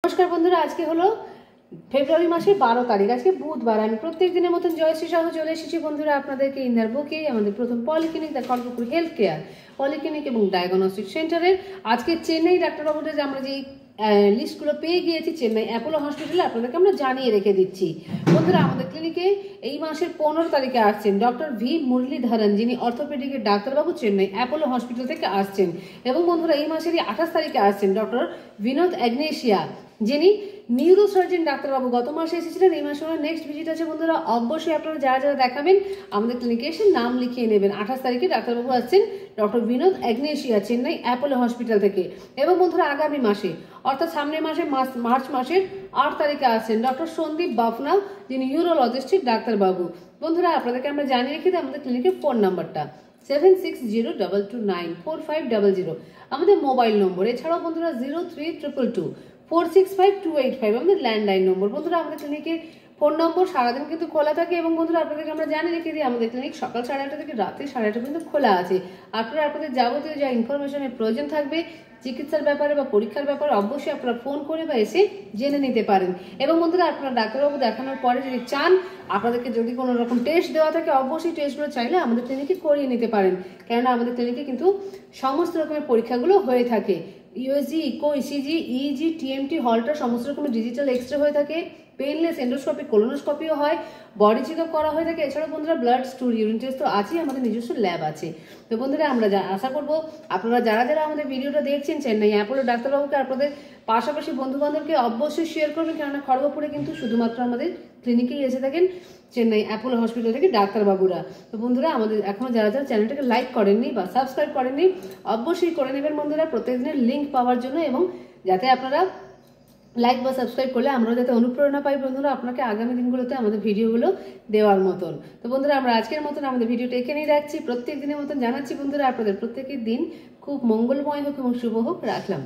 নমস্কার বন্ধুরা, আজকে হলো ফেব্রুয়ারি মাসের 12 তারিখ। আজকে বুধবার। আমি প্রত্যেক দিনের মতন জয়শ্রী সহ চলে এসেছি বন্ধুরা আপনাদেরকে ইন্দার বুকে আমাদের প্রথম polyclinic the Kharagpur health care polyclinic এবং ডায়াগনস্টিক সেন্টারের আজকে চেন্নাই ডাক্তারবাবুদের যে আমরা যেই লিস্টগুলো পেয়ে গিয়েছি চেন্নাই অ্যাপোলো হসপিটালে আপনাদেরকে আমরা জানিয়ে রেখে দিচ্ছি। বন্ধুরা, আমাদের ক্লিনিকে এই মাসের 15 তারিখে আসছেন ডক্টর ভি মুরলীধরন, যিনি অর্থোপেডিকের ডাক্তারবাবু চেন্নাই অ্যাপোলো হসপিটাল থেকে আসছেন। এবং বন্ধুরা, এই মাসেরই 28 তারিখে আসছেন ডক্টর বিনোদ অ্যাগনেশিয়া, যিনি নিউরোসার্জন ডাক্তারবাবু। গত মাসে এসেছিলেন, এই মাসে ওনার নেক্সট ভিজিট আছে। বন্ধুরা, অবশ্যই আপনারা যারা যারা দেখাবেন আমাদের ক্লিনিকে এসে নাম লিখিয়ে নেবেন। 28 তারিখে ডাক্তারবাবু আসছেন ডক্টর বিনোদ অ্যাগনেশিয়া চেন্নাই অ্যাপোলো হসপিটাল থেকে। এবং বন্ধুরা, আগামী মাসে অর্থাৎ সামনের মাসে মার্চ মাসের 8 তারিখে আসছেন ডক্টর সন্দীপ বাফনা, যিনি ইউরোলজিস্টের ডাক্তারবাবু। বন্ধুরা, আপনাদেরকে আমরা জানিয়ে রেখে দিই আমাদের ক্লিনিকের ফোন নাম্বারটা 7602294500 আমাদের মোবাইল নম্বর। এছাড়াও বন্ধুরা 03222465 আমাদের ল্যান্ডলাইন নম্বর। বন্ধুরা, আমাদের ক্লিনিকের ফোন নম্বর সারাদিন কিন্তু খোলা থাকে। এবং বন্ধুরা, আপনাদেরকে আমরা জানিয়ে রেখে দিই আমাদের ক্লিনিক সকাল 8:30 থেকে রাত্রি 8:30 পর্যন্ত খোলা আছে। আপনারা আপনাদের যাবতীয় যা ইনফরমেশনের প্রয়োজন থাকবে চিকিৎসার ব্যাপারে বা পরীক্ষার ব্যাপারে অবশ্যই আপনারা ফোন করে বা এসে জেনে নিতে পারেন। এবং বন্ধুরা, আপনারা ডাক্তারবাবু দেখানোর পরে যদি চান আপনাদেরকে যদি কোনো রকম টেস্ট দেওয়া থাকে অবশ্যই টেস্টগুলো চাইলে আমাদের ক্লিনিকে করিয়ে নিতে পারেন, কেননা আমাদের ক্লিনিকে কিন্তু সমস্ত রকমের পরীক্ষাগুলো হয়ে থাকে। USG, echo, ECG, EEG, TMT, Holter সমস্ত রকমের ডিজিটাল এক্সরে হয়ে থাকে, পেনলেস এন্ডোস্কোপি, কোলোনোস্কোপিও হয়, বডি চেক আপ করা হয়ে থাকে। এছাড়াও বন্ধুরা ব্লাড স্টুর, ইউরিন টেস্ট তো আছেই, আমাদের নিজস্ব ল্যাব আছে। তো বন্ধুরা, আমরা আশা করবো আপনারা যারা যারা আমাদের ভিডিওটা দেখছেন চেন্নাই অ্যাপোলো ডাক্তারবাবুকে আপনাদের পাশাপাশি বন্ধু বান্ধবকে অবশ্যই শেয়ার করবেন, কেননা খড়গপুরে কিন্তু শুধুমাত্র আমাদের ক্লিনিকেই এসে থাকেন চেন্নাই অ্যাপোলো হসপিটাল থেকে ডাক্তারবাবুরা। তো বন্ধুরা, আমাদের এখনো যারা যারা চ্যানেলটাকে লাইক করেননি বা সাবস্ক্রাইব করেননি অবশ্যই করে নেবেন বন্ধুরা, প্রত্যেকদিনের লিঙ্ক পাওয়ার জন্য, এবং যাতে আপনারা লাইক বা সাবস্ক্রাইব করলে আমরা যাতে অনুপ্রেরণা পাই বন্ধুরা আপনাকে আগামী দিনগুলোতে আমাদের ভিডিওগুলো দেওয়ার মতন। তো বন্ধুরা, আমরা আজকের মতন আমাদের ভিডিওটা এখানেই রাখছি। প্রত্যেক দিনের মতন জানাচ্ছি বন্ধুরা আপনাদের প্রত্যেকের দিন খুব মঙ্গলময় হোক এবং শুভ হোক। রাখলাম।